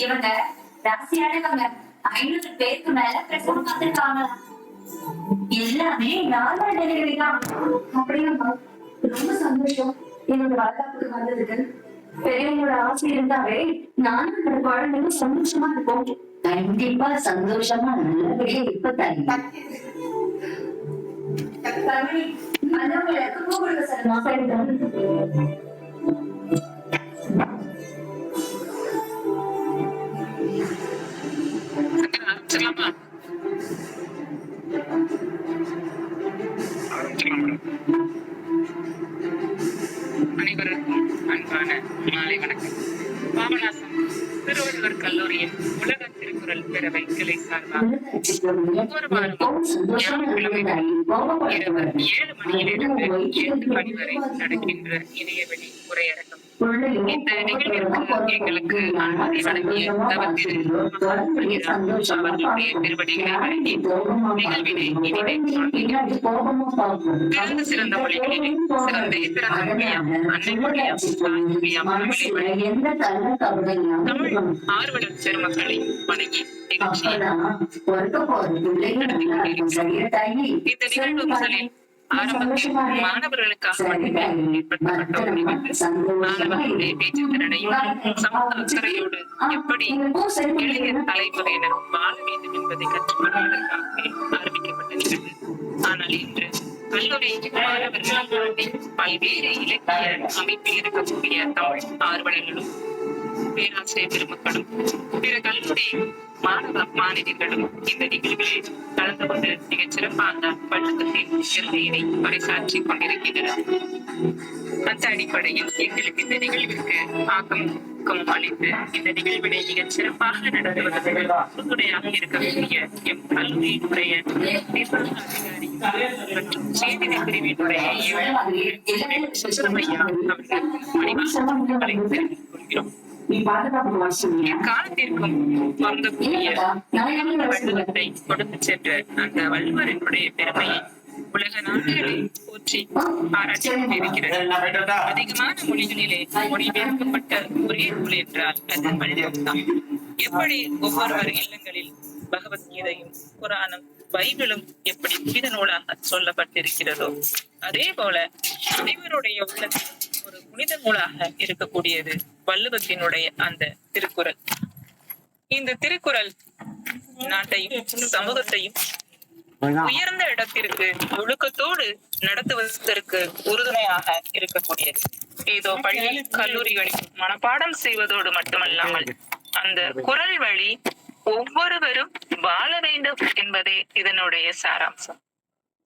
இவங்க ராசியானவங்க 500 பேருக்கு மேல பிரசவம் பார்த்திருக்காங்க. எல்லாமே நார்மல் டெலிவரி தான். அப்படியா? ரொம்ப சந்தோஷம். என்னோட வளர்ப்புக்கு வந்ததுக்கு பெரியவங்களோட ஆசை இருந்தாவே நானும் என்னோட குழந்தைங்க சந்தோஷமா இருப்போம். கண்டிப்பா சந்தோஷமா நல்லபடியா இப்ப தரீங்க. அனைவருக்கும் அன்பான மாலை வணக்கம். பாபநாசம் திருவள்ளுவர் கல்லூரியின் உலக திருக்குறள் பேரவை கிளை சார்பாக ஒவ்வொரு வாரமும் ஞாயிற்றுக்கிழமை இரவு 7 மணியிலிருந்து 8 மணி வரை நடக்கின்ற இணையவெளி உரையரங்கம். இந்த நிகழ்விற்கு எங்களுக்கு அனுமதி வழங்கிய தவத்திரு அவர்களுடைய திருவடிகளை வழங்கி நிகழ்வினை இனிதை தொடங்குகிறோம். சிறந்த சிறந்த மொழிகளிலே சிறந்த சிறந்த மொழியாம் அன்னை மொழியாம் தாய்மொழியாம் தமிழ் ஆர்வலர் பெருமக்களை வணங்கி நிகழ்ச்சியை நடத்தி கொண்டிருக்கிறோம். இந்த நிகழ்வு முதலில் ஆரம்பத்தில் மாணவர்களுக்காக மட்டுமே ஏற்படுத்தப்பட்ட ஒரு நிகழ்வு. மாணவர்களுடைய பேச்சு திறனையும் சமூக அக்கறையோடு எப்படி இளைய தலைமுறையினர் வாழ வேண்டும் என்பதை கற்றுக்கொள்வதற்காகவே ஆரம்பிக்கப்பட்ட நிகழ்வு. ஆனால் இன்று கல்லூரி மாணவர்களை தாண்டி பல்வேறு இலக்கிய அமைப்பில் இருக்கக்கூடிய தமிழ் ஆர்வலர்களும் பேராசிரியர் பெருமக்களும் பிற கல்லூரி மாணவ மாணவிகளும் இந்த நிகழ்வுகளில் கலந்து கொண்டு மிகச் சிறப்பான வழக்கத்தின் பெருமையினை பறைசாற்றிக் கொண்டிருக்கின்றனர். அந்த அடிப்படையில் எங்களுக்கு இந்த நிகழ்விற்கு ஆக்கம் அளித்து இந்த நிகழ்வினை மிகச் சிறப்பாக நடத்துவதற்கு உறுதுணையாக இருக்கக்கூடிய எம் கல்லூரியினுடைய அதிகாரி மற்றும் செய்தி பிரிவினுடைய சுப்பிரமணியா அவர்களுக்கு பணிவாக தெரிவித்துக் கொள்கிறோம். காலத்திற்கும் பொருந்தக்கூடிய வள்ளுவத்தை கொடுத்து சென்ற அந்த வள்ளுவரினுடைய பெருமையை உலக நாடுகளில் போற்றி பாராட்டிக் கொண்டிருக்கிறது. அதிகமான மொழிகளிலே மொழிபெயர்க்கப்பட்ட ஒரே நூல் என்றால் அது வள்ளுவம் தான். எப்படி ஒவ்வொருவர் இல்லங்களில் பகவத்கீதையும் குரானும் பைபிளும் எப்படி புனித நூலாக சொல்லப்பட்டிருக்கிறதோ அதே போல அனைவருடைய உள்ளத்தில் ஒரு புனித நூலாக இருக்கக்கூடியது வள்ளுவத்தினுடைய அந்த திருக்குறள். இந்த திருக்குறள் நாட்டையும் சமூகத்தையும் உயர்ந்த இடத்திற்கு ஒழுக்கத்தோடு நடத்துவதற்கு உறுதுணையாக இருக்கக்கூடியது. ஏதோ பள்ளி கல்லூரிகளில் மனப்பாடம் செய்வதோடு மட்டுமல்லாமல் அந்த குறள் வழி ஒவ்வொருவரும் வாழ வேண்டும் என்பதே இதனுடைய சாராம்சம்.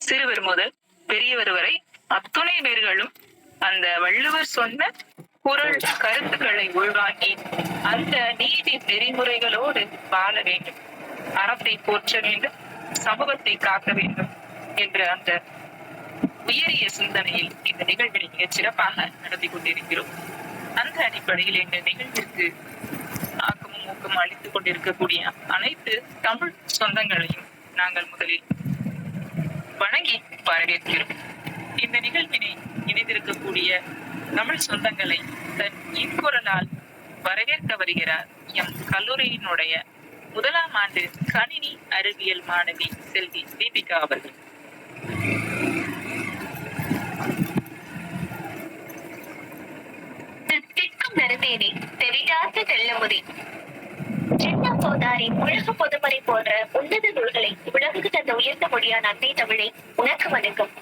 சிறுவர் முதல் பெரியவர் வரை அத்துணை பேர்களும் அந்த வள்ளுவர் சொன்ன குறள் கருத்துக்களை உள்வாங்கி அந்த நீதி நெறிமுறைகளோடு வாழ வேண்டும், அறத்தை போற்ற வேண்டும், சமூகத்தை காக்க வேண்டும் என்ற அந்த உயரிய சிந்தனையில் இந்த நிகழ்வினை மிகச் சிறப்பாக நடத்தி கொண்டிருக்கிறோம். அந்த அடிப்படையில் இந்த நிகழ்விற்கு ஆக்கமும் ஊக்கமும் அளித்துக் கொண்டிருக்கக்கூடிய அனைத்து தமிழ் சொந்தங்களையும் நாங்கள் முதலில் வணங்கி வரவேற்கிறோம். இந்த நிகழ்வினை இணைந்திருக்கக்கூடிய தமிழ் சொந்தங்களை தன் இன்குரலால் வரவேற்க வருகிறார் எம் கல்லூரியினுடைய 1ஆம் ஆண்டு கணினி அறிவியல் மாணவி செல்வி தீபிகா அவர்கள். திக்கும் நறுதேனே தெரியாத தெல்லமுதே சின்ன போதாரி உலக பொதுமறை போன்ற உன்னத நூல்களை உலகுக்கு தந்த உயர்ந்த மொழியான அன்னை தமிழை உனக்கு வணக்கம்.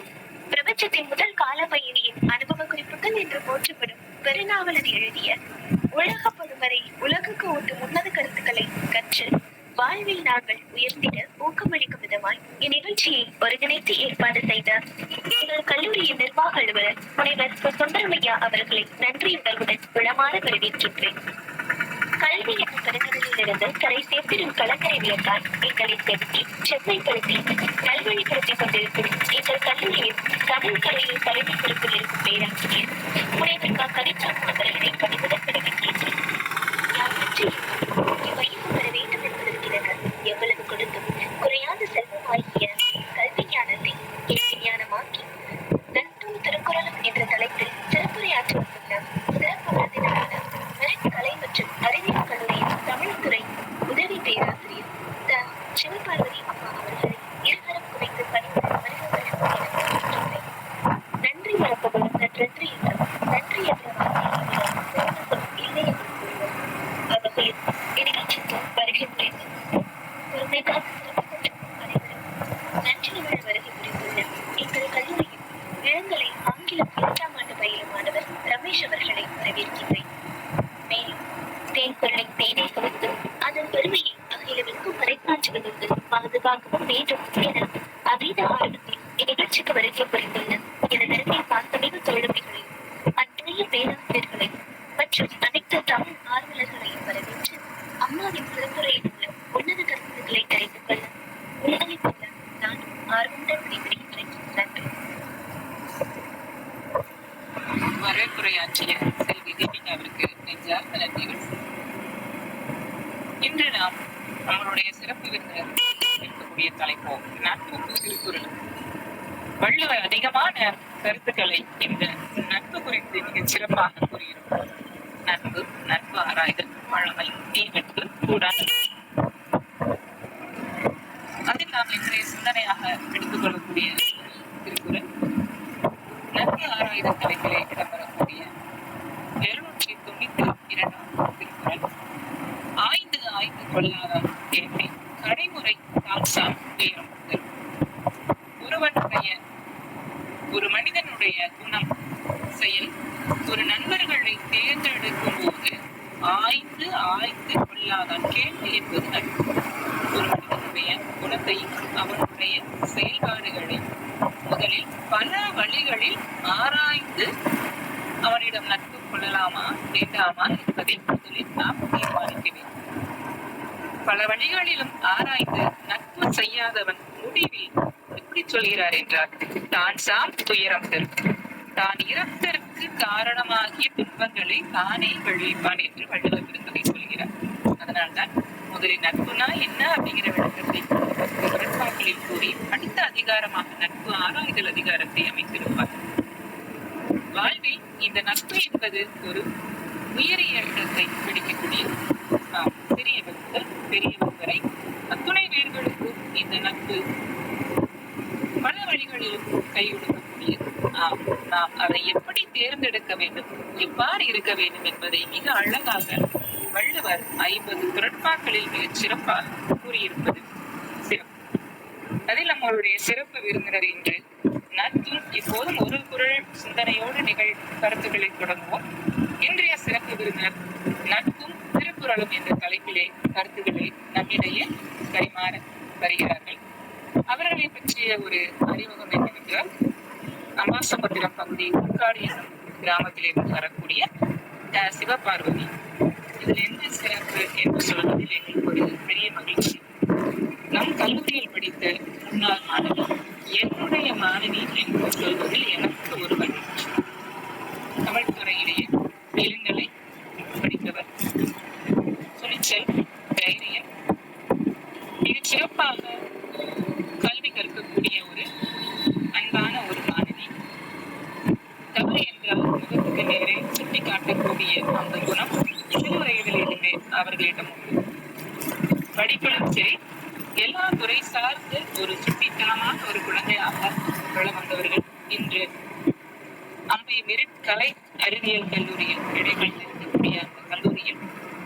பிரபஞ்சத்தின் முதல் கால பயணியின் அனுபவ குறிப்புகள் என்று போற்றப்படும் பெருநாவலர் எழுதிய உலக பொதுமறை உலகுக்கு ஊட்டும் உன்னத கருத்துக்களை கற்று வாழ்வில் நாங்கள் உயர்த்திட ஊக்கமளிக்கும் விதமாய் இந்நிகழ்ச்சியை ஒருங்கிணைத்து ஏற்பாடு செய்த எங்கள் கல்லூரியின் நிர்வாக அலுவலர் முனைவர் சுந்தரமையா அவர்களை நன்றியுடனுடன் விளமான வரவேற்கின்றேன். கல்வி என்ற பெருங்கடலில் இருந்து கரை சேர்த்திடும் கலக்கரை வியக்கால் எங்களை செலுத்தி செம்மைப்படுத்தி நல்வழிப்படுத்திக் கொண்டிருக்கும் எங்கள் கல்லூரியில் தமிழ் கலையில் தலைமை பொறுப்பில் இருக்கும் பேராசிரியர் முனைவர் கவிதாம் அவர்களை பணிவுடன் விடுவிக்கின்றேன். வையம் பெற வேண்டும் என்பதற்கிணங்க எவ்வளவு கொடுத்தும் குறையாத செல்வமாகிய கல்வி ஞானத்தை கேள்வி ஞானமாக்கி தன்னும் திருக்குறளும் என்ற தலைப்பில் சிறப்புரையாற்ற வந்துள்ள சிறப்பு விருந்தினரான கலை மற்றும் அறிவியல் கல்லூரியின் தமிழ் பாதுகாக்கவும் வேண்டும் என அதீத ஆர்வத்தில் இந்நிகழ்ச்சிக்கு வருகை புரிந்துள்ள எனதருமை பாசமிகு தோழமைகளை, அன்றைய பேராசிரியர்களை மற்றும் அனைத்து தமிழ் ஆர்வலர்களையும் வரவேற்று அம்மாவின் திருக்குறையில் உள்ள உன்னத கருத்துக்களை தெரிந்து கொள்ள உங்களை கொள்ள நான் ஆர்வமுடன் விடைபெறுகிறேன். நன்றி. வரவேற்புரையாற்றிய செல்வி தீபிகாவிற்கு நெஞ்சார்ந்த நன்றிகள். இன்று நாம் நம்மளுடைய சிறப்பு விருந்தினர் இருக்கக்கூடிய தலைப்போ நட்பு திருக்குறள். வள்ளுவர் அதிகமான கருத்துக்களை இந்த நட்பு குறித்து மிகச் சிறப்பாக கூறியிருப்பார். நட்பு, நட்பு ஆராய்தல், பழமை, தீநட்பு கூடாது. அதில் நாம் இன்றைய சிந்தனையாக எடுத்துக் கொள்ளக்கூடிய திருக்குறள் நட்பு ஆராய்தல் தலைப்பிலே இடம்பெறக்கூடிய 792 திருக்குறள். ஆய்ந்து ஆய்ந்து கொள்ளாதார் கேள்வி கடைமுறை தாழ்சாம் துயரம். ஒரு மனிதனுடைய குணம், செயல், ஒரு நண்பர்களை தேர்ந்தெடுக்கும் போது ஆய்ந்து ஆய்ந்து கொள்ளாதான் கேள்வி என்பது நட்பு. ஒரு மனிதனுடைய குணத்தையும் அவனுடைய செயல்பாடுகளை முதலில் பல வழிகளில் ஆராய்ந்து அவனிடம் நட்பு கொள்ளலாமா வேண்டாமா என்பதை முதலில் நாம் தீர்மானிக்க வேண்டும். பல வழிகளிலும் ஆராய்ந்து நட்பு செய்யாதவன் முடிவில் எப்படி சொல்கிறார் என்றால், தான் சாம் துயரம் தரும், தான் இறப்பதற்கு காரணமாகிய துன்பங்களை தானே விளைவிப்பான் என்று வள்ளுவர் பெருந்தகை சொல்கிறார். அதனால்தான் முதலில் நட்புனா என்ன அப்படிங்கிற விளக்கத்தை குறட்பாக்களில் கூறி அடுத்த அதிகாரமாக நட்பு ஆராய்தல் அதிகாரத்தை அமைத்திருப்பார். வாழ்வில் இந்த நட்பு என்பது ஒரு உயரிய இடத்தை பிடிக்கக்கூடியது. சிறியவர் முதல் பெரியவர் வரை அத்துணை பேர்களுக்கும் இந்த நட்பு பல வழிகளிலும் கை கொடுக்கக்கூடியது. நாம் அதை எப்படி தேர்ந்தெடுக்க வேண்டும், எவ்வாறு இருக்க வேண்டும் என்பதை மிக அழகாக வள்ளுவர் 50 குறட்பாக்களில் மிகச் சிறப்பாக கூறியிருப்பது சிறப்பு. அதில் நம்மளுடைய சிறப்பு விருந்தினர் இன்று நட்பும் இப்போதும் ஒரு குறள் சிந்தனையோடு கருத்துக்களை தொடங்குவோம். இன்றைய சிறப்பு விருந்தினர் நட்பும் திருக்குறளும் என்ற தலைப்பிலே கருத்துக்களை நம்மிடையே பரிமாற வருகிறார்கள். அவர்களை பற்றிய ஒரு அறிமுகம் என்னவென்றால், அம்பாசமுத்திரம் பகுதி உட்காடு என்னும் கிராமத்திலிருந்து வரக்கூடிய சிவபார்வதி. இதில் என்ன சிறப்பு என்று சொல்வதில் எங்களுக்கு ஒரு பெரிய மகிழ்ச்சி. நம் கல்லூரியில் படித்த முன்னாள் மாணவி, என்னுடைய மாணவி என்று சொல்வதில் எனக்கு ஒரு மகிழ்ச்சி. தமிழ் துறையிலேயே இளங்கலை படித்தவர், துணிச்சல், தைரியம், மிகச் சிறப்பாக கல்வி கற்கக்கூடிய ஒரு அன்பான ஒரு மாணவி. தவறு என்றால் முகத்துக்கு நேரே சுட்டி காட்டக்கூடிய அந்த குணம் சிறு வயதிலிருந்தே அவர்களிடம் உண்டு. படிப்பிலும் சரி, எல்லா துறை சார்ந்து ஒரு சுட்டித்தனமான ஒரு குழந்தையாக வளம் வந்தவர்கள் இன்று அம்பை மெரிட் கலை அறிவியல் கல்லூரியில் இடைவெளியில் இருக்கக்கூடிய அந்த கல்லூரியில்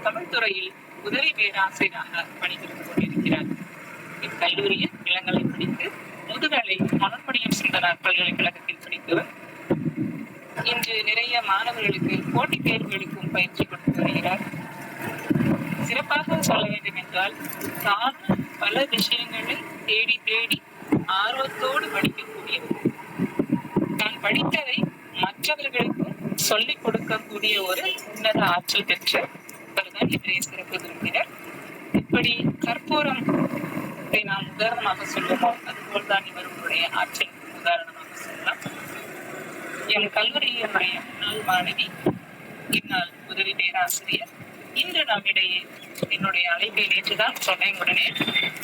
தமிழ் துறையில் உதவி பேராசிரியராக பணிபுரிந்து கொண்டிருக்கிறார். இக்கல்லூரியில் இளங்கலை படித்து முதுகலை மனோன்மணியம் சுந்தரார் பல்கலைக்கழகத்தில் படித்தவர். இன்று நிறைய மாணவர்களுக்கு போட்டித் தேர்வுகளுக்கும் பயிற்சி கொடுத்து வருகிறார். சிறப்பாக சொல்ல வேண்டும் என்றால், தான் பல விஷயங்களை தேடி தேடி ஆர்வத்தோடு படிக்கக்கூடியவர், தான் படித்ததை மற்றவர்களுக்கும் சொல்லிக் கொடுக்கக்கூடிய ஒரு உன்னத ஆற்றல் பெற்றவர்தான் இன்றைய சிறப்பு விருந்தினர். இப்படி கற்பூரம் நாம் உதாரணமாக சொல்லுவோம், அதுபோல்தான் இவர்களுடைய ஆற்றல் உதாரணமாக சொல்லலாம். என் கல்லூரியினுடைய முன்னாள் மாணவி, இந்நாள் உதவி பேராசிரியர், இன்று நம்மிடையே என்னுடைய அழைப்பை நேற்றுதான் சொன்னேன், உடனே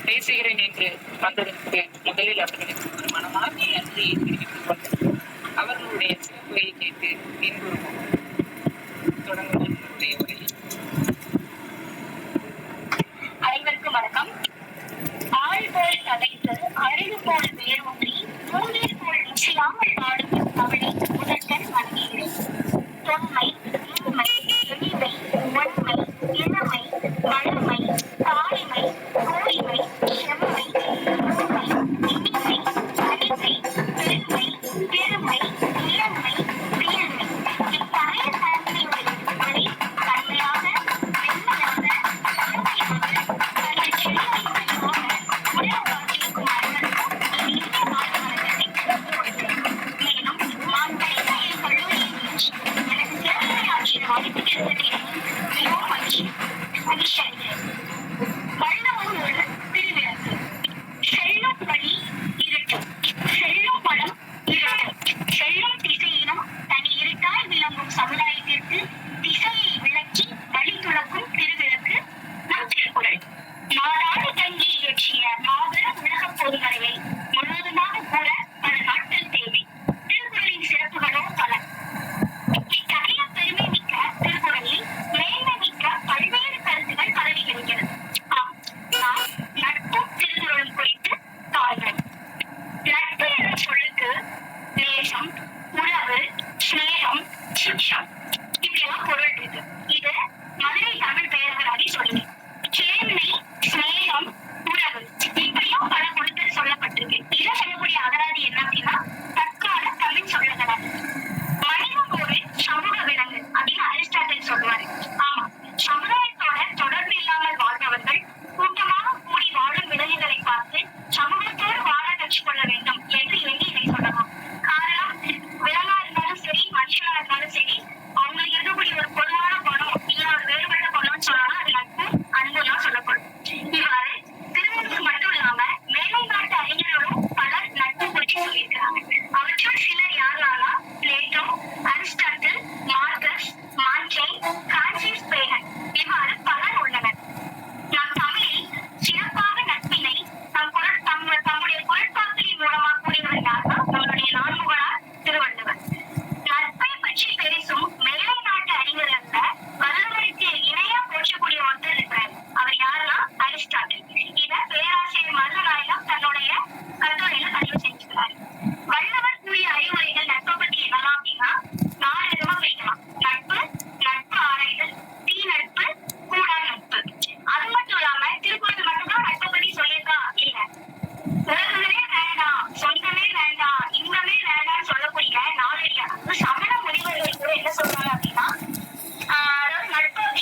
பேசுகிறேன் என்று வந்ததற்கு முதலில் அவர்களுக்கு ஒரு மனமார்ந்த நன்றியை தெரிவித்துக் கொண்டு அவர்களுடைய சிறப்புரையை கேட்டு பின்புறுவோம். தொடங்குவோம் என்னுடைய உரையை. அனைவருக்கும் வணக்கம். ஆழ்போல் தலைத்து அழகு போல் வேரூன்றி மூங்கில் போல் நிச்சயாமல் பாடும் தமிழை முதற்கண் வணங்குகிறேன். தொன்மை, இன்மை, எளிமை, நன்மை, இளமை, வளமை, தாய்மை, தூய்மை, செம்மை, ஊமை, இனிமை, அடிமை, பெருமை, பெருமை, இளமை, வியன்மை, இப்பழைய தன்மையுடைய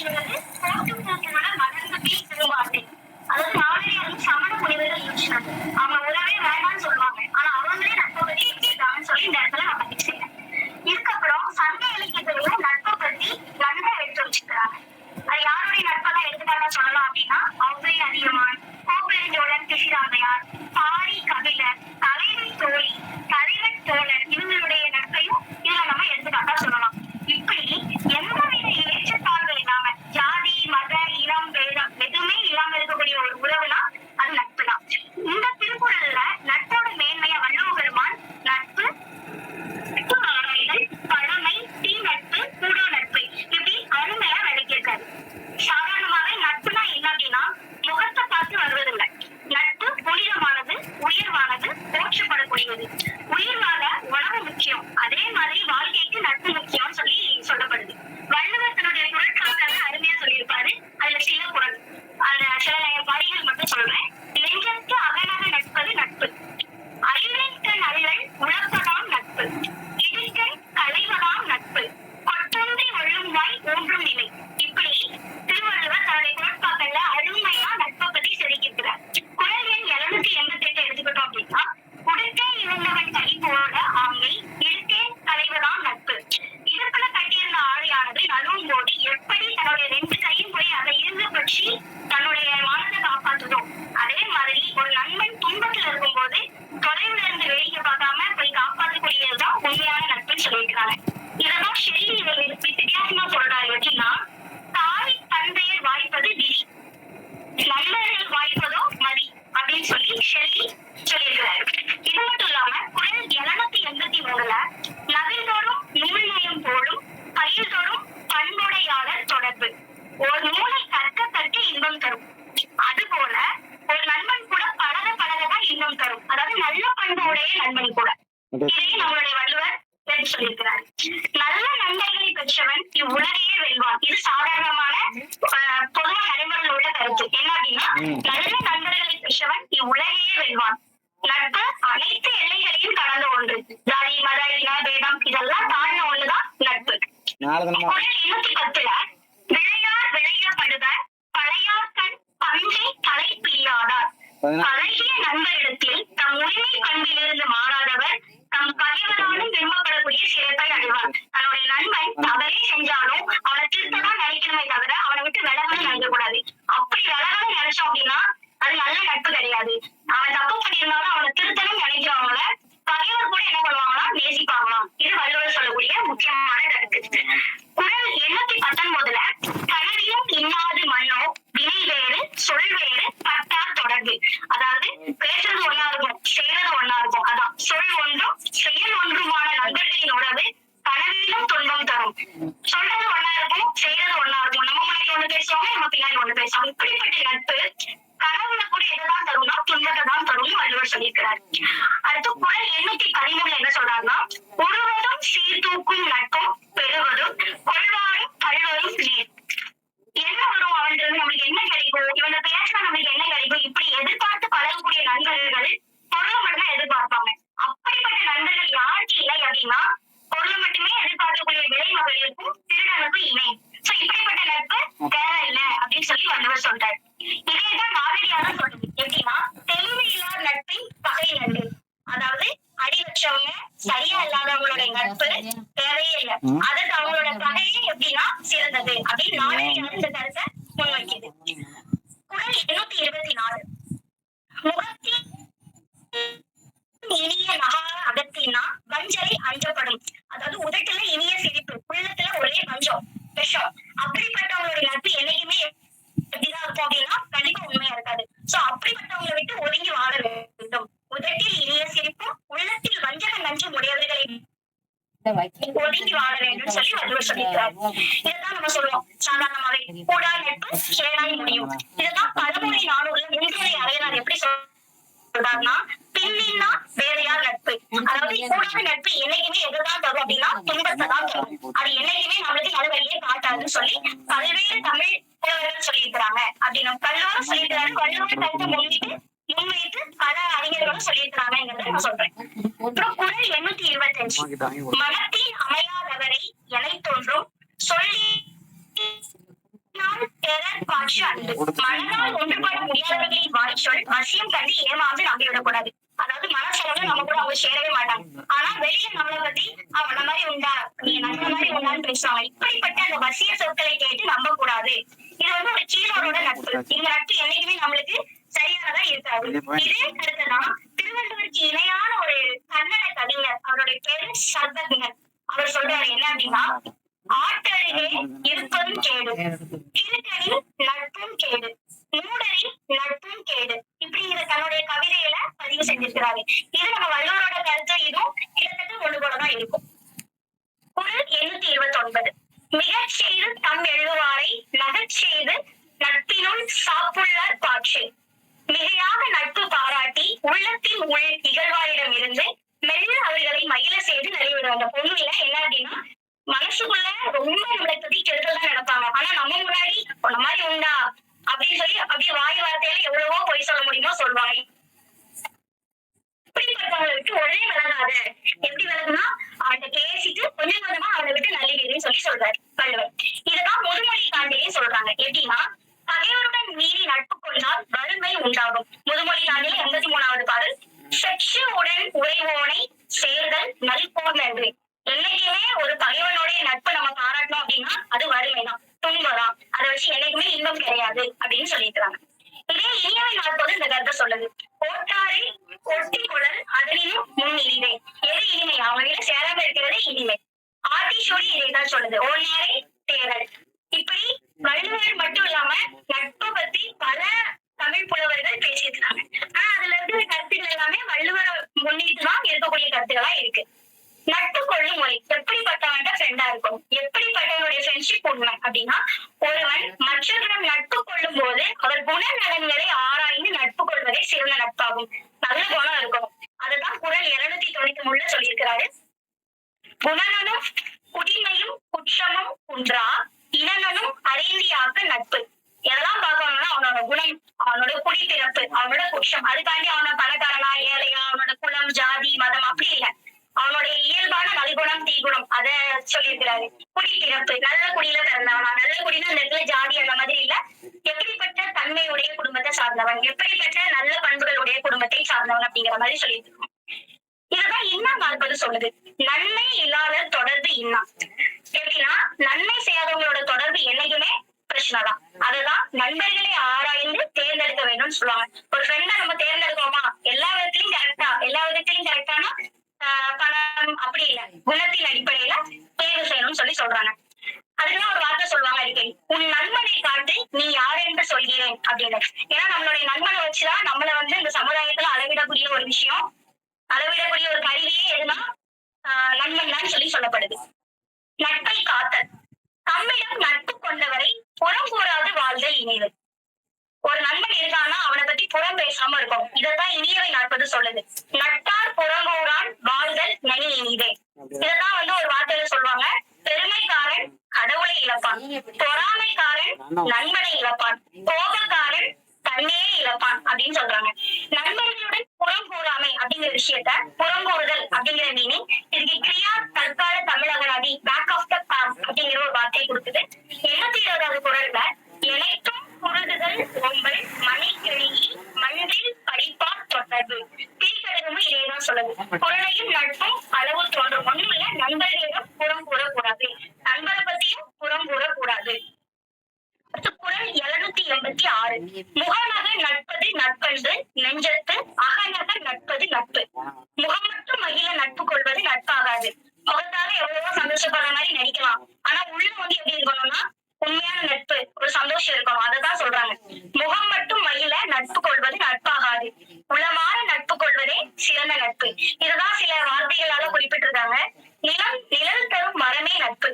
அப்படிங்கிறது போட்டு போக்குவர மலர்ந்து போய் திரும்பாட்டை. அதாவது நாகரிகம் சமண முனிவர்கள் யோசிச்சாங்க. அவங்க உறவே வேண்டாம்னு சொல்லுவாங்க, ஆனா அவங்களே நட்பை பத்தி யோசிச்சிருக்காங்கன்னு சொல்லி இந்த இடத்துல நான் பதிவு செய்யறேன். இதுக்கப்புறம் சங்க இலக்கியத்திலேயே நட்பை பத்தி நன்கா எடுத்து வச்சுக்கிறாங்க. அது யாருடைய நட்பெல்லாம் எடுத்துக்காட்டா சொல்லலாம் அப்படின்னா ஔவை அதியமான், கோப்பெருஞ்சோழன், பிசிராந்தையார், பாரி கபிலர், தலைவன் தோழி, தலைவன் தோழர் இவங்களுடைய நட்பையும் இதுல நம்ம எடுத்துக்காட்டா சொல்லலாம். இப்படி எந்தவித ஏற்றத்தாழ்வு இல்லாம ஜாதி மத இனம் பேதம் எதுவுமே இல்லாம இருக்கக்கூடிய ஒரு உறவுனா அது நட்பு தான். இந்த திருக்குறள்ல நட்போட மேன்மையா வள்ளுவ பெருமான் நட்பு ஆராய்தல், பழமை, தீ நட்பு, கூடோ நட்பு இப்படி அருமையா விளக்கியிருக்காரு. சாதாரணமாவே நட்புனா என்ன அப்படின்னா முகத்தை பார்த்து வருவதில்லை. நட்பு புனிதமானது, உயர்வானது, போற்றப்படக்கூடியது. உயிர் வாழ உணவு முக்கியம், அதே மாதிரி வாழ்க்கைக்கு நட்பு முக்கியம் சொல்லி சொல்லப்படுது. வள்ளுவர் தன்னுடைய குரட்காக்களை அருமையா சொல்லியிருப்பாரு. அதுல சில குரல் சில வரிகள் மட்டும் சொல்றேன். நெஞ்சத்து அகலாக நட்பது நட்பு, அறிவின்கண் அல்லல் உழப்பதாம் நட்பு, இடுக்கண் களைவதாம் நட்பு, கொற்றொன்றி ஒள்ளும் வாய் ஊன்றும் நிலை. இப்படி திருவள்ளுவர் தன்னுடைய குரட்காக்கள்ல அருமையா நட்பை பத்தி செதுக்கியிருக்கிறார். குறள் எண் 788 எடுத்துக்கிட்டோம் அப்படின்னா உடுக்கே இழந்தவன் கை போல ஆண்மை, இடுக்கே களைவதாம் நட்பு. இடுப்புல கட்டியிருந்த ஆடையானது நழுவும் போது எப்படி தன்னுடைய 2 கையும் போய் அதை இருந்து பற்றி தன்னுடைய மானத்தை காப்பாற்றுதோ அதே மாதிரி ஒரு நண்பன் துன்பத்துல இருக்கும் போது தொலைவுல இருந்து வேடிக்கை பார்க்காம போய் காப்பாற்றக்கூடியதுதான் உண்மையான நட்புன்னு சொல்லியிருக்கிறாங்க. இதெல்லாம் ஷெல்லி வித்தியாசமா சொல்றாரு. எப்படின்னா தாய் தந்தையர் வாய்ப்பது விதி, நண்பர்கள் வாய்ப்பதோ மதி அப்படின்னு சொல்லி ஷெல்லி சொல்லியிருக்கிறாரு. இது மட்டும் இல்லாம குறள் 783ல நவில்தோறும் நூல்நயம் போலும் பயில்தோறும் பண்புடையாளர் தொடர்பு, ஒரு நூலை கற்க கற்க இன்பம் தரும், அது போல ஒரு நண்பன் கூட பழக பழகதான் இன்பம் தரும். அதாவது நல்ல பண்பு உடைய நண்பன் கூட. இதையும் நம்மளுடைய வள்ளுவர் எடுத்து சொல்லியிருக்கிறார். நல்ல நண்பர்களை பெற்றவன் இவ்வுலகையே வெல்வான். இது சாதாரணமான பொதுவா நடைமுறையில் உள்ள கருத்து. என்ன அப்படின்னா நல்ல நண்பர்களை பெற்றவன் இவ்வுலகையே வெல்வான். நட்பு அனைத்து எல்லைகளையும் கடந்த ஒன்று. ஜாதி மத இன பேதம் இதெல்லாம் தாழ்ந்த ஒண்ணுதான் நட்பு. குறள் 210ல விளையார் விளையப்படுவ பழையார் கண் பஞ்சை தலை பிய்யாதார், பழகிய நண்பரிடத்தில் தம் உரிமை பண்பிலிருந்து மாறாதவர் தம் பகைவராலும் விரும்பப்படக்கூடிய சிறப்பை அடைவார். தன்னுடைய நண்பன் தவறே செஞ்சாலும் அவனை திருத்ததான் நினைக்கணுமே தவிர அவனை விட்டு விலகணும் நினைக்கக்கூடாது. அப்படி விலகணும் நினைச்சோம் அப்படின்னா அது நல்ல நட்பு கிடையாது. அவன் தப்பு பண்ணியிருந்தாலும் அவனை திருத்தணும் நினைக்கிறவங்கள பகைவர் கூட என்ன பண்ணுவாங்களா, நேசிப்பாங்களாம். இது வள்ளுவர் சொல்லக்கூடிய முக்கியமான கருத்து. குறள் 819ல கனவிலும் இன்னாது மண்ணோ வினை வேறு சொல் வேறு பட்டார் தொடர்பு. அதாவது பேசுறது ஒன்னா இருக்கும், செய்யறது ஒன்னா இருக்கும். அதான் சொல் ஒன்றும் செயல் ஒன்றுமான நண்பர்களின் உறவு கனவிலும் துன்பம் தரும். சொல்றது ஒன்னா இருக்கும், செய்யறது ஒன்னா இருக்கும். நம்ம முன்னாடி ஒண்ணு பேசுவாங்க, நம்ம பின்னாடி ஒண்ணு பேசுவாங்க. இப்படிப்பட்ட நட்பு கனவுல கூட எதுதான் தரும்னா துன்பத்தை தான் தரும் வள்ளுவர் சொல்லியிருக்கிறார். அடுத்து குறள் 813 என்ன சொல்றாருன்னா ஒருவரும் சீர்தூக்கும் நட்பும் பெறுவதும் கொள்வாரும் கல்வரும் நீர். என்ன வரும் அவன்றது நம்மளுக்கு என்ன கிடைக்கும், இவங்க பேசினா நம்மளுக்கு என்ன கிடைக்கும், இப்படி எதிர்பார்த்து பழகக்கூடிய நண்பர்கள் பொருளை மட்டும்தான் எதிர்பார்ப்பாங்க. அப்படிப்பட்ட நண்பர்கள் யாருக்கு இல்லை அப்படின்னா பொருளை மட்டுமே எதிர்பார்க்கக்கூடிய விலை மகளிருக்கும் திருடனுக்கும் இணை. சோ இப்படிப்பட்ட நட்பு தேவையில்லை அப்படின்னு சொல்லி வள்ளுவர் சொல்றாரு. இதேதான் நாகரிகம் சொல்றது. எப்படின்னா தெளிவு இல்லாத நட்பின் பகை நண்டு. அதாவது அடி வச்சவங்க சரியா இல்லாதவங்களுடைய நட்பு தேவையே இல்லை, அதற்கு அவங்களோட பகையே எப்படின்னா சிறந்தது அப்படின்னு நாகரிகம் இந்த கருத்தை முன்வைக்குது. குறள் 824 முகத்தில் இனிய நகா அகத்தினா வஞ்சரை அஞ்சப்படும். அதாவது உதட்டுல இனிய சிரிப்பு, உள்ளத்துல ஒரே வஞ்சம் விஷம். அப்படிப்பட்டவங்களுடைய நட்பு என்னைக்குமே எப்படிதான் இருக்கும் அப்படின்னா கண்டிப்பா உண்மையா இருக்காது. சோ அப்படிப்பட்டவங்களை விட்டு ஒதுங்கி வாழ வேண்டும். உதட்டில் இனிய சிரிப்பும் உள்ளத்தில் வஞ்சக நஞ்சம் உடையவர்களை ஒதுங்கி வாழ வேண்டும் சொல்லி வள்ளுவர் சொல்லியிருக்கிறார். இதைதான் நம்ம சொல்லுவோம் சாதாரணமாவே கூடா நட்பு சேராய் முடியும். இதைதான் பழமொழி நானூறுல முன்னுரை அறையனார் எப்படி சொல்றாருன்னா பின்னின்னா வேறையார் நட்பு. அதாவது கூடாத நட்பு என்னைக்குமே எதுதான் தரும் அப்படின்னா துன்பத்தை தான் தரும். அது என்னைக்குமே நம்மளுக்கு நடுவழியே காட்டாதுன்னு சொல்லி பல்வேறு தமிழ் புலவர்கள் சொல்லியிருக்கிறாங்க அப்படின்னு வள்ளுவரும் சொல்லியிருக்கிறாரு. வள்ளுவர் கருத்தை முன்வைத்து பல அறிஞர்களும் சொல்லியிருக்கிறாங்கிறத நான் சொல்றேன். அப்புறம் குறள் 825 மனத்தில் அமையாதவரை எனை தோன்றும் சொல்லி பாற்று அன்பு. மனதால் ஒன்றுபட முடியாதவர்களின் வாய்ச்சொல் வசியம் கண்டு ஏமாந்து நம்பிவிடக்கூடாது. அதாவது மனசளவு நம்ம கூட அவங்க சேரவே மாட்டாங்க. ஆனா வெளியே நம்மளை பத்தி அவன மாதிரி உண்டா, நீங்க நல்ல மாதிரி உண்டான்னு பேசுவாங்க. இப்படிப்பட்ட அந்த வசிய சொற்களை கேட்டு நம்ப கூடாது. இது வந்து ஒரு கீழோரோட நட்பு. இந்த நட்பு என்னைக்குமே நம்மளுக்கு சரியானதா இருக்காது. இதே கருத்துதான் திருவள்ளுவருக்கு இணையான ஒரு கன்னட கவிஞர், அவருடைய பேரு சர்வஜ்ஞர். அவர் சொல்றாரு என்ன அப்படின்னா, ஆட்டருகே இருப்பதும் கேடு, கிறுக்கனின் நட்பும் கேடு, மூடரின் நட்பும் கேடு. இப்படிங்கிற தன்னுடைய கவிதையில பதிவு செஞ்சிருக்கிறாரு. இது நம்ம வள்ளுவரோட கருத்து. இதுவும் கிட்டத்தட்ட ஒண்ணு போலதான் இருக்கும். குறள் 829. மிகச் செய்து தம் எழுவாரை நகச் செய்து நட்பினுள் சாப்புள்ளார் பாற்று. மிகையாக நட்பு பாராட்டி உள்ளத்தின் உள் இகழ்வாரிடம் இருந்து மெல்ல அவர்களை மகிழ செய்து நலிவிடும். அந்த பொண்ணுல என்ன அப்படின்னா, மனசுக்குள்ள ரொம்ப நம்மளை பத்தி கெடுதல்தான் நினைப்பாங்க. ஆனா நம்ம முன்னாடி உன்ன மாதிரி உண்டா அப்படின்னு சொல்லி அப்படியே வாய் வார்த்தையில எவ்வளவோ பொய் சொல்ல முடியுமோ சொல்லுவாங்க. இப்படிப்பட்டவங்களுக்கு ஒரே விலகாத. எப்படி விலகுனா, அவன்கிட்ட பேசிட்டு கொஞ்சம் கொஞ்சமா அவனை விட்டு நல்லிடுன்னு சொல்லி சொல்றாரு வள்ளுவர். இதுதான் முதுமொழி காண்டிலே சொல்றாங்க. எப்படின்னா, பகைவருடன் மீறி நட்பு கொண்டால் வறுமை உண்டாகும். முதுமொழி காண்டில 83வது பாடல். செற்று உடன் உறைவோனை சேர்தல் நல்போர் நன்று. என்னைக்குமே ஒரு பகைவனுடைய நட்பு நம்ம பாராட்டணும் அப்படின்னா அது வறுமைதான், துன்பதான். அதை வச்சு என்னைக்குமே இன்பம் கிடையாது அப்படின்னு சொல்லியிருக்கிறாங்க. இதே இனியவை நாட்போது இந்த கருத்தை சொல்லுது. கோட்டாறு ஒட்டி குழல் அதனினும் முன் இனிமை. எது இனிமை? அவங்கள சேராம இருக்கிறதே இனிமை. ஆத்திசூடி இதைதான் சொல்லுது. ஓநாரை தேரல். இப்படி வள்ளுவர் மட்டும் இல்லாம நட்பை பத்தி பல தமிழ் புலவர்கள் பேசியிருக்காங்க. ஆனா அதுல இருக்கிற கருத்துக்கள் எல்லாமே வள்ளுவரை முன்னிட்டுதான் இருக்கக்கூடிய கருத்துக்களா இருக்கு. நட்பு கொள்ளும் முறை. எப்படிப்பட்டவன்ட்ட ஃப்ரெண்டா இருக்கும், எப்படிப்பட்டவனுடைய ஃப்ரெண்ட்ஷிப் உண்மை அப்படின்னா, ஒருவன் மற்றவர்களுடன் நட்பு கொள்ளும் போது அவர் குணநலன்களை ஆராய்ந்து நட்பு கொள்வதே சிறந்த நட்பாகும். நல்ல குணம் இருக்கணும். அதுதான் குறள் 293 சொல்லியிருக்கிறாரு. குணநலும் குடிமையும் குற்றமும் குன்றா இனநலும் அறிந்தியாக்க நட்பு. எதெல்லாம் பார்க்கணும்னா அவனோட குணம், அவனோட குடிப்பிறப்பு, அவனோட குற்றம். அதுக்காண்டி அவனோட பணக்காரனா ஏழையா, அவனோட குலம் ஜாதி மதம் அப்படி இல்லை, அவனுடைய இயல்பான நல்குணம் தீகுணம் அத சொல்லியிருக்கிறாரு. குடிப்பிறப்பு, நல்ல குடியில பிறந்தவனா. நல்ல குடினா அந்த இடத்துல ஜாதி அந்த மாதிரி இல்ல, எப்படிப்பட்ட தன்மையுடைய குடும்பத்தை சார்ந்தவன், எப்படிப்பட்ட நல்ல பண்புகளுடைய குடும்பத்தை சார்ந்தவன் அப்படிங்கிற மாதிரி சொல்லியிருக்கோம். இதுதான் இன்னா 40 சொல்லுது. நன்மை இல்லாத தொடர்பு இன்னா. எப்படின்னா, நன்மை செய்யாதவங்களோட தொடர்பு என்னைக்குமே பிரச்சனை தான். அதுதான் நண்பர்களை ஆராய்ந்து தேர்ந்தெடுக்க வேண்டும்னு சொல்லுவாங்க. ஒரு ஃப்ரெண்டை நம்ம தேர்ந்தெடுக்கோமா, எல்லா விதத்திலையும் கரெக்டா, எல்லா விதத்திலையும் கரெக்டானா பணம் அப்படி இல்ல, குணத்தின் அடிப்படையில தேர்வு செய்யணும்னு சொல்லி சொல்றாங்க. அதுக்குதான் ஒரு வார்த்தை சொல்லுவாங்க அடிக்கடி, உன் நண்பனை காட்டு நீ யார் என்று சொல்கிறேன் அப்படின்னு. ஏன்னா நம்மளுடைய நண்பனை வச்சுதான் நம்மள வந்து இந்த சமுதாயத்துல அளவிடக்கூடிய ஒரு விஷயம், அளவிடக்கூடிய ஒரு கருவியே எதுனா நண்பன் தான் சொல்லி சொல்லப்படுது. நட்பை காத்தல். தம்மிடம் நட்பு கொண்டவரை புறம் கூறாது வாழ்தல் இனிது. ஒரு நண்பன் இருக்கான்னா அவனை பத்தி புறம் பேசாம இருக்கும். இதைத்தான் இனியவை 40 சொல்லுது. நட்டார் புறங்கூறான் வாழ்தல் நனி இனிதே. இதைத்தான் வந்து ஒரு வார்த்தையில சொல்லுவாங்க. பெருமைக்காரன் கடவுளை இழப்பான், பொறாமைக்காரன் நண்பனை இழப்பான், கோபக்காரன் தன்னையே இழப்பான் அப்படின்னு சொல்றாங்க. நண்பர்களுடன் புறம் கூறாமை அப்படிங்கிற விஷயத்த புறங்கூறுதல் அப்படிங்கிற மீனிங் இதுக்கு கிரியா தற்கால தமிழகராதி பேக் ஆஃப் த பாம் அப்படிங்கிற ஒரு வார்த்தையை கொடுக்குது. 87வது குறள்ல இணைத்தும் குறுகுதல் ஒம்பல் மணி கிழங்கி மண்ணில் படிப்பார் தொடர்பு. பிரிக்கடகமும் இதேதான் சொல்லுது. குறளையும் நட்பும் அளவு தோன்றும். ஒண்ணும் இல்ல, நண்பர்களிடம் புறம் கூறக்கூடாது, நண்பரை பத்தியும் புறம் கூறக்கூடாது. குறள் 786. முகநக நட்பது நட்பன்று நெஞ்சத்து அகநக நட்பது நட்பு. முகமற்று மகிழ நட்பு கொள்வது நட்பாகாது. முகத்தால எவ்வளவோ சந்தோஷப்படுற மாதிரி நடிக்கலாம், ஆனா உள்ள வந்து எப்படி இருக்கணும்னா உண்மையான நட்பு, ஒரு சந்தோஷம் இருக்கணும். அததான் சொல்றாங்க. முகம் மட்டும் மகிழ நட்பு கொள்வது நட்பாகாது, உளமாற நட்பு கொள்வதே சிறந்த நட்பு. இதுதான் சில வார்த்தைகளால குறிப்பிட்டிருக்காங்க. நிழல் தரும் மரமே நட்பு,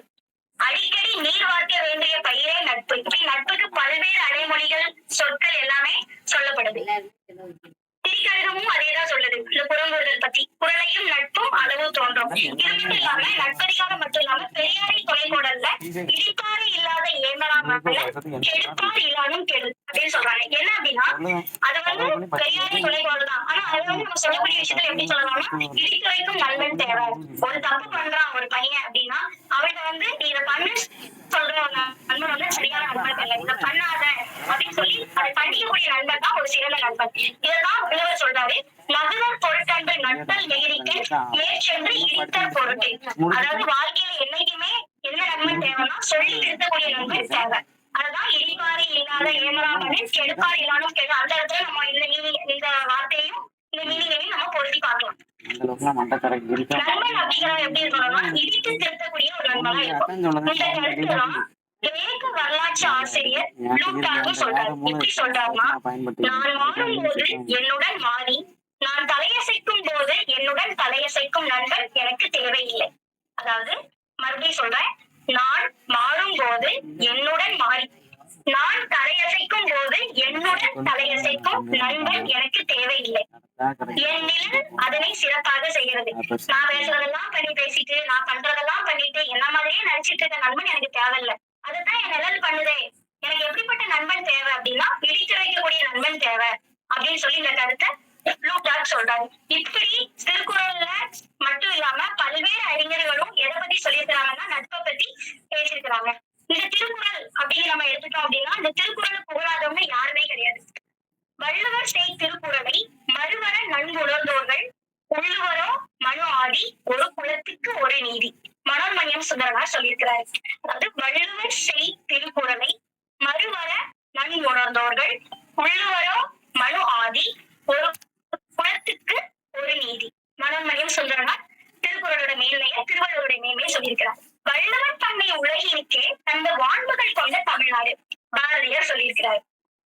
அடிக்கடி நீர் வார்க்க வேண்டிய பயிரே நட்பு. இப்படி நட்புக்கு பல்வேறு அடைமொழிகள் சொற்கள் எல்லாமே சொல்லப்படுது. திரிகடுகமும் அதேதான் சொல்லுது இந்த புறங்கூறுதல் பத்தி. குறளையும் நட்பும் அளவு தோன்றும். இது மட்டும் இல்லாம நட்பதிகாரம் மட்டும் இல்லாம பெரியாரை துணைக்கோடல்ல இடிப்பாறு இல்லாத ஏமலாம் கெடுப்பார் இல்லாதும் கெடு அப்படின்னு சொல்றாங்க. என்ன அப்படின்னா, அது வந்து பெரியாரை துணைக்கோடல் தான். ஆனா அது வந்து நம்ம சொல்லக்கூடிய விஷயத்துல எப்படி சொல்லலாம்னா, இடித்து வைக்கும் நண்பன் தேவை. ஒரு தப்பு பண்றான் ஒரு பையன் அப்படின்னா அவன்கிட்ட வந்து நீ இதை பண்ணு சொல்ற நண்பன் வந்து சரியான நண்பன் இல்லை, இதை பண்ணாத மன்னிக்கக்கூடிய நண்பன் தான் ஒரு சிறந்த நண்பன். இதெல்லாம் வள்ளுவர் சொல்றாரு. நகுதல் பொருட்டன்று நட்பல் மிகுதிக்கு மேற்சென்று இடித்தல் பொருட்டு. அதாவது வாழ்க்கையில என்னைக்குமே என்ன நண்பன் தேவைன்னா சொல்லி திருத்தக்கூடிய நண்பன் தேவை. அதுதான் இடிப்பாறு இல்லாத ஏமராமனின் கெடுப்பாறு இல்லாத கெடு. அந்த இடத்துல நம்ம இந்த வார்த்தையும் இந்த மீனிங்கையும் நம்ம பொருத்தி பார்க்கலாம். நண்பன் அப்படிங்கிறத எப்படி இருக்கணும்னா இடித்து திருத்தக்கூடிய ஒரு நண்பனா இருக்கும். இந்த கருத்துதான் கிரேக்க வரலாற்று ஆசிரியர் புளூட்டார்க் சொல்றாரு. எப்படி சொல்றாருன்னா, நான் மாறும்போது என்னுடன் மாறி நான் தலையசைக்கும் போது என்னுடன் தலையசைக்கும் நண்பன் எனக்கு தேவையில்லை. அதாவது மறுபடியும் சொல்றேன், நான் மாறும் போது என்னுடன் மாறி நான் தலையசைக்கும் போது என்னுடன் தலையசைக்கும் நண்பன் எனக்கு தேவையில்லை. என் நிழல் அதனை சிறப்பாக செய்கிறது. நான் பேசுறதெல்லாம் பண்ணி பேசிட்டு நான் பண்றதெல்லாம் பண்ணிட்டு என்ன மாதிரியே நடிச்சிட்டு இருக்க நண்பன் எனக்கு தேவையில்லை. அதுதான் என் நிழல் பண்ணுதே. எனக்கு எப்படிப்பட்ட நண்பன் தேவை அப்படின்னா இடித்து வைக்கக்கூடிய நண்பன் தேவை அப்படின்னு சொல்லி இந்த கருத்தை புளூட்டார்க் சொல்றாரு. இப்படி திருக்குறள்ல மட்டும் இல்லாம பல்வேறு அறிஞர்களும் எதை பத்தி சொல்லியிருக்கிறாங்கன்னா நட்பை பத்தி பேசியிருக்கிறாங்க. இந்த திருக்குறள் அப்படின்னு நம்ம எடுத்துட்டோம் அப்படின்னா இந்த திருக்குறளை புகழாதவங்க யாருமே கிடையாது. வள்ளுவர் செய் திருக்குறளை மறுவர நன்குணர்ந்தோர்கள் உள்ளுவரோ மனு ஆடி ஒரு குலத்துக்கு ஒரு நீதி. மனோன்மணியம் சுந்தரனார் சொல்லியிருக்கிறாரு. அதாவது வள்ளுவர் செய் திருக்குறளை மறுவர நன்குணர்ந்தோர்கள் உள்ளுவரோ மனு ஆதி ஒரு குலத்துக்கு ஒரு நீதி. மனோன்மணியம் சுந்தரனார் திருக்குறளோட மேன்மையை திருவள்ளுவருடைய மேன்மையை சொல்லியிருக்கிறார். வள்ளுவர் தன்னை உலகிற்கே தந்த வான்புகள் கொண்ட தமிழ்நாடு பாரதியார் சொல்லியிருக்கிறார்.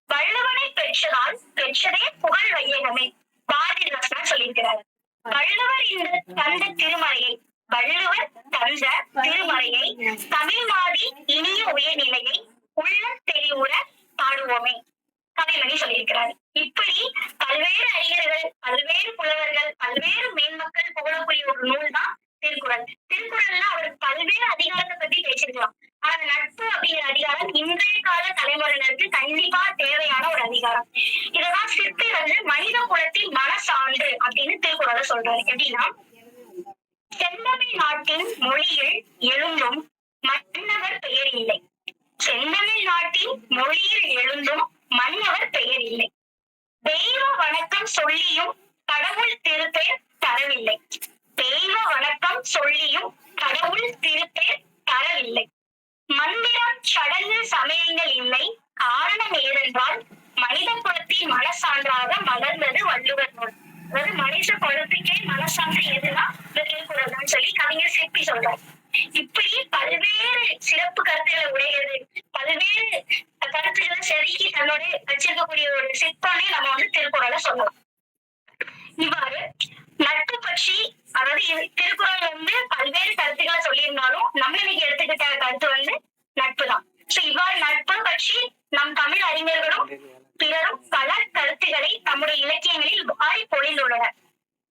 வள்ளுவனை பெற்றதால் பெற்றதே புகழ் வையகமே பாரதிதாசன் சொல்லியிருக்கிறார். வள்ளுவர் இந்த தந்த திருமறையை தமிழ் மாதி இனிய உயர்நிலையை உள்ள தெளிவுற பாடுவோமே கவிமணி சொல்லியிருக்கிறார். இப்படி பல்வேறு அறிஞர்கள் பல்வேறு புலவர்கள் பல்வேறு மேன்மக்கள் புகழக்கூடிய ஒரு நூல் தான் திருக்குறள். திருக்குறள்ல அவர் பல்வேறு அதிகாரத்தை பத்தி பேசிருக்கலாம். ஆனா நட்பு அப்படிங்கிற அதிகாரம் இன்றைய கால தலைமுறையினருக்கு கண்டிப்பா தேவையான ஒரு அதிகாரம். இதெல்லாம் சிற்பி மனித குலத்தின் மனசான்று அப்படின்னு திருக்குறளை சொல்றாரு. எப்படின்னா, செந்தமிழ் நாட்டின் மொழியில் எழுந்தும் மன்னவர் பெயர் இல்லை. செந்தமிழ் நாட்டின் மொழியில் எழுந்தும் மன்னவர் பெயர் இல்லை. தெய்வ வணக்கம் சொல்லியும் கடவுள் திருப்பேர் தரவில்லை. தெய்வ வணக்கம் சொல்லியும் கடவுள் திருப்பேர் தரவில்லை. மந்திரம் சடங்கு சமயங்கள் இல்லை. காரணம் ஏதென்றால் மனித குலத்தின் மனசான்றாக மலர்ந்தது வள்ளுவர் நூல். அதாவது மனித குலத்துக்கே மனசான்று எதுனா இந்த திருக்குறள் தான் சொல்லி கவிஞர் சிற்பி சொல்றார். இப்படி பல்வேறு சிறப்பு கருத்துக்களை உடையது, பல்வேறு கருத்துக்களை செதுக்கி தன்னோட வச்சிருக்கக்கூடிய ஒரு சிற்பமே நம்ம திருக்குறளை சொல்லலாம். இவ்வாறு நட்பு பற்றி அதாவது திருக்குறள் பல்வேறு கருத்துக்களை சொல்லியிருந்தாலும் நம்ம இன்னைக்கு எடுத்துக்கிட்ட கருத்து நட்பு தான். இவ்வாறு நட்பு பற்றி நம் தமிழ் அறிஞர்களும் பிறரும் பல கருத்துக்களை தம்முடைய இலக்கியங்களில் வாரி பொழிந்துள்ளனர்.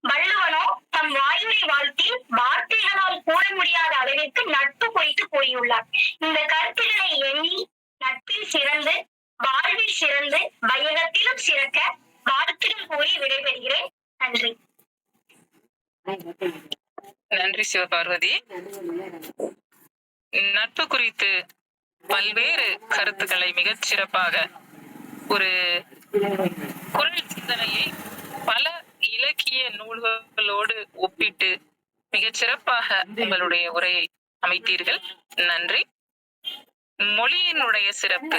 வள்ளுவனோ தம் வாயுரை வாழ்த்தில் வார்த்தைகளால் கூற முடியாத அளவிற்கு நட்பு குறித்து கூறியுள்ளார். இந்த கருத்துக்களை எண்ணி நட்பில் சிறந்து வாழ்வில் சிறந்து வையகத்திலும் சிறக்க வாழ்த்துகள் கூறி விடைபெறுகிறேன். நன்றி. நன்றி சிவபார்வதி. நட்பு குறித்து பல்வேறு கருத்துக்களை மிகச் சிறப்பாக ஒரு குரல் சிந்தனையை பல இலக்கிய நூல்களோடு ஒப்பிட்டு மிகச் சிறப்பாக உங்களுடைய உரையை அமைத்தீர்கள். நன்றி. மொழியினுடைய சிறப்பு,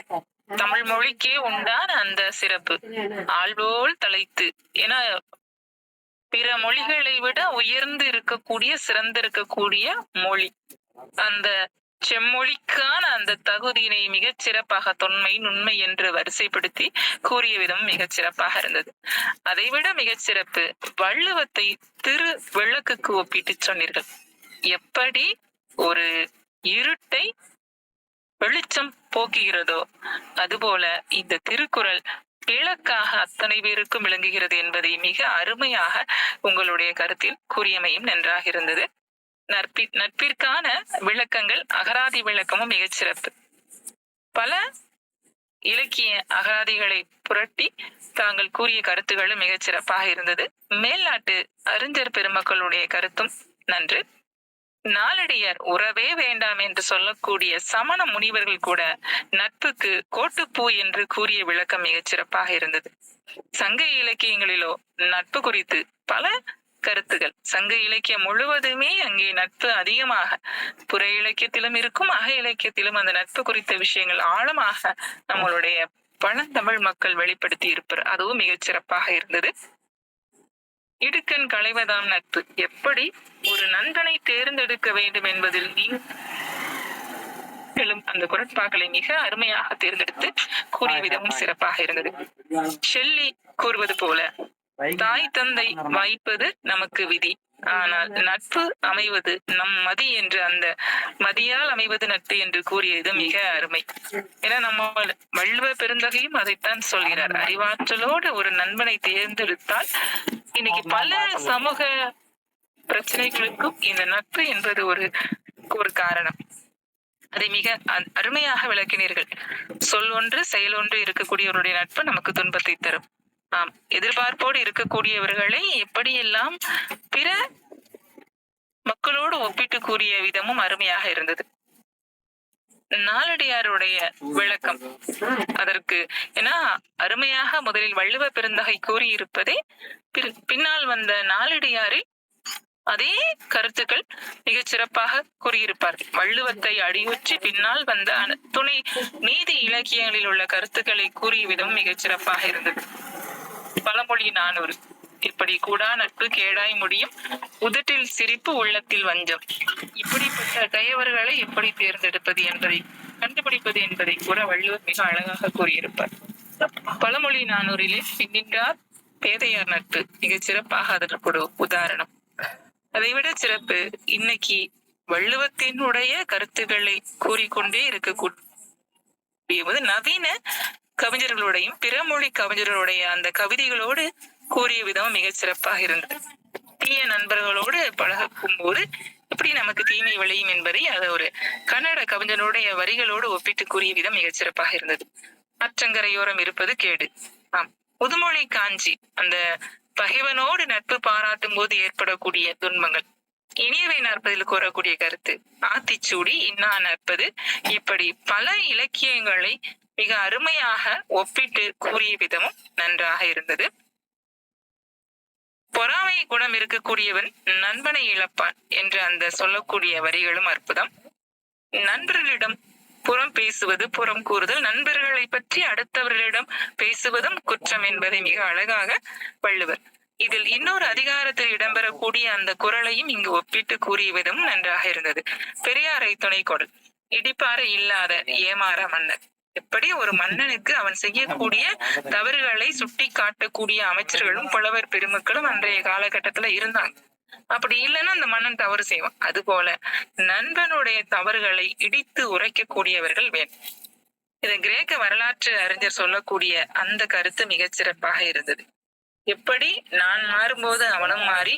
தமிழ் மொழிக்கே உண்டான அந்த சிறப்பு ஆள்போல் தலைத்து, ஏன்னா பிற மொழிகளை விட உயர்ந்து இருக்கக்கூடிய சிறந்திருக்கக்கூடிய மொழி, அந்த செம்மொழிக்கான அந்த தகுதியினை மிகச் சிறப்பாக தொன்மை நுண்மை என்று வரிசைப்படுத்தி கூறிய விதம் மிகச் சிறப்பாக இருந்தது. அதைவிட மிகச் சிறப்பு வள்ளுவத்தை திரு விளக்குக்கு ஒப்பிட்டு சொன்னீர்கள். எப்படி ஒரு இருட்டை வெளிச்சம் போக்குகிறதோ அதுபோல இந்த திருக்குறள் கிழக்காக அத்தனை பேருக்கும் விளங்குகிறது என்பதை மிக அருமையாக உங்களுடைய கருத்தில் கூறியமையும் நன்றாக இருந்தது. நட்பிற்கான விளக்கங்கள் அகராதி விளக்கமும் மிகச் சிறப்பு. பல இலக்கிய அகராதிகளை புரட்டி தாங்கள் கூறிய கருத்துகளும் மிகச் சிறப்பாக இருந்தது. மேல்நாட்டு அறிஞர் பெருமக்களுடைய கருத்தும் நன்று. நாளடியார் உறவே வேண்டாம் என்று சொல்லக்கூடிய சமண முனிவர்கள் கூட நட்புக்கு கோட்டுப்பூ என்று கூறிய விளக்கம் மிகச் சிறப்பாக இருந்தது. சங்க இலக்கியங்களிலோ நட்பு குறித்து பல கருத்துகள். சங்க இலக்கியம் முழுவதுமே அங்கே நட்பு அதிகமாக புற இலக்கியத்திலும் இருக்கும், அக இலக்கியத்திலும் அந்த நட்பு குறித்த விஷயங்கள் ஆழமாக நம்மளுடைய பழந்தமிழ் மக்கள் வெளிப்படுத்தி இருப்பார். அதுவும் மிகச் சிறப்பாக இருந்தது. இடுக்கண் களைவதாம் நட்பு. எப்படி ஒரு நண்பனை தேர்ந்தெடுக்க வேண்டும் என்பதில் நீங்களும் அந்த குரட்பாக்களை மிக அருமையாக தேர்ந்தெடுத்து கூறிய விதமும் சிறப்பாக இருந்தது. ஷெல்லி கூறுவது போல, தாய் தந்தை வாய்ப்பது நமக்கு விதி, ஆனால் நட்பு அமைவது நம் மதி என்று, அந்த மதியால் அமைவது நட்பு என்று கூறியது மிக அருமை. ஏன்னா நம்ம வள்ளுவ பெருந்தகையும் அதைத்தான் சொல்கிறார். அறிவாற்றலோடு ஒரு நண்பனை தேர்ந்தெடுத்தால் இன்னைக்கு பல சமூக பிரச்சனைகளுக்கும் இந்த நட்பு என்பது ஒரு காரணம். அதை மிக அருமையாக விளக்கினீர்கள். சொல் ஒன்று செயல் ஒன்று இருக்கக்கூடியவருடைய நட்பு நமக்கு துன்பத்தை தரும். ஆம், எதிர்பார்ப்போடு இருக்கக்கூடியவர்களை எப்படியெல்லாம் பிற மக்களோடு ஒப்பிட்டு கூறிய விதமும் அருமையாக இருந்தது. நாளடியாருடைய விளக்கம் அதற்கு ஏன்னா அருமையாக முதலில் வள்ளுவ பெருந்தகை கூறியிருப்பதே பின்னால் வந்த நாளடியாரை அதே கருத்துக்கள் மிகச் சிறப்பாக கூறியிருப்பார்கள். வள்ளுவத்தை அடியொற்றி பின்னால் வந்த துணை நீதி இலக்கியங்களில் உள்ள கருத்துக்களை கூறிய விதம் மிகச் சிறப்பாக இருந்தது. பழமொழி 400. இப்படி கூடா நட்பு கேடாய் முடியும், உதட்டில் சிரிப்பு உள்ளத்தில் வஞ்சம். இப்படிப்பட்ட கயவர்களை எப்படி தேர்ந்தெடுப்பது என்பதை கண்டுபிடிப்பது என்பதை கூட வள்ளுவர் மிக அழகாக கூறியிருப்பார். பழமொழி 400 பின்னின்றார் பேதையார் நட்பு மிகச் சிறப்பாக அதற்கு ஒரு உதாரணம். அதைவிட சிறப்பு, இன்னைக்கு வள்ளுவத்தினுடைய கருத்துக்களை கூறிக்கொண்டே இருக்கக்கூடிய நவீன கவிஞர்களுடையும் பிற மொழி கவிஞர்களுடைய அந்த கவிதைகளோடு கூறிய விதம் மிகச் சிறப்பாக இருந்தது. தீய நண்பர்களோடு பழகும் போது எப்படி நமக்கு தீமை விளையும் என்பதை அது ஒரு கன்னட கவிஞனுடைய வரிகளோடு ஒப்பிட்டு கூறிய விதம் மிகச் சிறப்பாக இருந்தது. அற்றங்கரையோரம் இருப்பது கேடு. ஆம், புதுமொழி காஞ்சி அந்த பகைவனோடு நட்பு பாராட்டும் போது ஏற்படக்கூடிய துன்பங்கள். இனியவை நாற்பதில் கூறக்கூடிய கருத்து ஆத்திச்சூடி இன்னா நற்பது. இப்படி பல இலக்கியங்களை மிக அருமையாக ஒப்பிட்டு கூறிய விதமும் நன்றாக இருந்தது. பொறாமை குணம் இருக்கக்கூடியவன் நண்பனை இழப்பான் என்று அந்த சொல்லக்கூடிய வரிகளும் அற்புதம். நண்பர்களிடம் புறம் பேசுவது புறம் கூறுதல், நண்பர்களை பற்றி அடுத்தவர்களிடம் பேசுவதும் குற்றம் என்பதை மிக அழகாக வள்ளுவர் இதில் இன்னொரு அதிகாரத்தில் இடம்பெறக்கூடிய அந்த குறளையும் இங்கு ஒப்பிட்டு கூறிய விதமும் நன்றாக இருந்தது. பெரியாரை துணை கொடல், இடிப்பாறை இல்லாத ஏமாற மன்னர். எப்படி ஒரு மன்னனுக்கு அவன் செய்யக்கூடிய தவறுகளை சுட்டி காட்டக்கூடிய அமைச்சர்களும் புலவர் பெருமக்களும் அன்றைய காலகட்டத்துல இருந்தாங்க. அப்படி இல்லைன்னா அந்த மன்னன் தவறு செய்வான். அது போல நண்பனுடைய தவறுகளை இடித்து உரைக்கக்கூடியவர்கள் வேண்டும். இது கிரேக்க வரலாற்று அறிஞர் சொல்லக்கூடிய அந்த கருத்து மிகச் சிறப்பாக இருந்தது. எப்படி நான் மாறும்போது அவனும் மாறி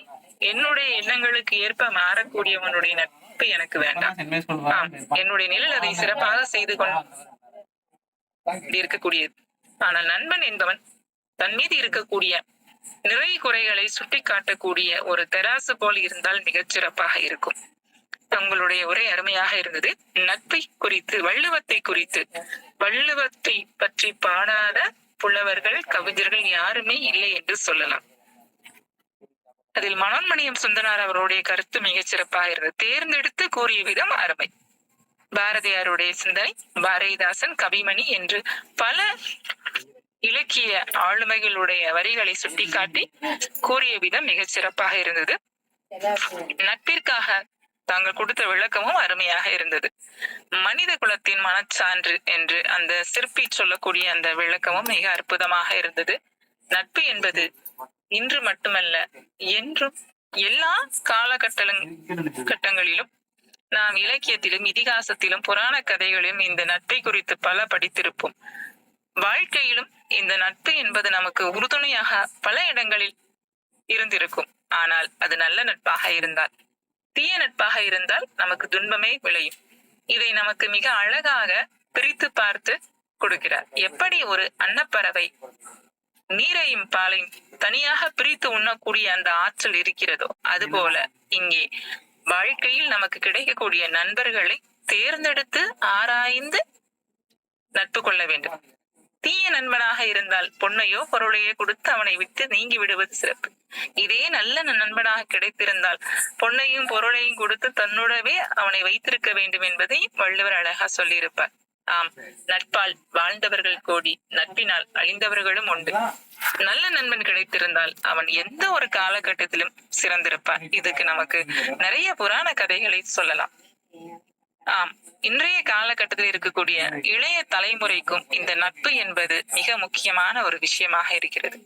என்னுடைய எண்ணங்களுக்கு ஏற்ப மாறக்கூடியவனுடைய நட்பு எனக்கு வேண்டாம். என்னுடைய நிழல் அதை சிறப்பாக செய்து இருக்கக்கூடியது. ஆனால் நண்பன் என்பவன் தன் மீது இருக்கக்கூடிய நிறை குறைகளை சுட்டி காட்டக்கூடிய ஒரு தராசு போல் இருந்தால் மிகச் சிறப்பாக இருக்கும். உங்களுடைய உரை அருமையாக இருந்தது. நட்பை குறித்து வள்ளுவத்தை பற்றி பாடாத புலவர்கள் கவிஞர்கள் யாருமே இல்லை என்று சொல்லலாம். அதில் மனோன்மணியம் சுந்தரனார் அவருடைய கருத்து மிகச் சிறப்பாக இருந்தது. தேர்ந்தெடுத்து கூறிய விதம் அருமை. பாரதியாருடைய சிந்தனை, பாரதிதாசன், கவிமணி என்று பல இலக்கிய ஆளுமைகளுடைய வரிகளை சுட்டிக்காட்டி கூறிய விதம் மிகச் சிறப்பாக இருந்தது. நட்பிற்காக தாங்கள் கொடுத்த விளக்கமும் அருமையாக இருந்தது. மனித குலத்தின் மனச்சான்று என்று அந்த சிற்பி சொல்லக்கூடிய அந்த விளக்கமும் மிக அற்புதமாக இருந்தது. நட்பு என்பது இன்று மட்டுமல்ல, என்றும் எல்லா காலகட்டங்களிலும் நாம் இலக்கியத்திலும் இதிகாசத்திலும் புராண கதைகளிலும் இந்த நட்பை குறித்து பல படித்திருப்போம். வாழ்க்கையிலும் இந்த நட்பு என்பது நமக்கு உறுதுணையாக பல இடங்களில் இருந்திருக்கும். ஆனால் அது நல்ல நட்பாக இருந்தால், தீய நட்பாக இருந்தால் நமக்கு துன்பமே விளையும். இதை நமக்கு மிக அழகாக பிரித்து பார்த்து கொடுக்கிறார். எப்படி ஒரு அன்னப்பறவை நீரையும் பாலையும் தனியாக பிரித்து உண்ணக்கூடிய அந்த ஆற்றல் இருக்கிறதோ, அதுபோல இங்கே வாழ்க்கையில் நமக்கு கிடைக்கக்கூடிய நண்பர்களை தேர்ந்தெடுத்து ஆராய்ந்து நட்பு கொள்ள வேண்டும். தீய நண்பனாக இருந்தால் பொன்னையோ பொருளையோ கொடுத்து அவனை விட்டு நீங்கி விடுவது சிறப்பு. இதே நல்ல நண்பனாக கிடைத்திருந்தால் பொன்னையும் பொருளையும் கொடுத்து தன்னுடவே அவனை வைத்திருக்க வேண்டும் என்பதை வள்ளுவர் அழகா சொல்லியிருப்பார். ஆம், நட்பால் வாழ்ந்தவர்கள் கோடி, நட்பினால் அழிந்தவர்களும் உண்டு. நல்ல நண்பன் கிடைத்திருந்தால் அவன் எந்த ஒரு காலகட்டத்திலும் சிறந்திருப்பான். இதுக்கு நமக்கு நிறைய புராண கதைகளை சொல்லலாம். ஆம், இன்றைய காலகட்டத்தில் இருக்கக்கூடிய இளைய தலைமுறைக்கும் இந்த நட்பு என்பது மிக முக்கியமான ஒரு விஷயமாக இருக்கிறது.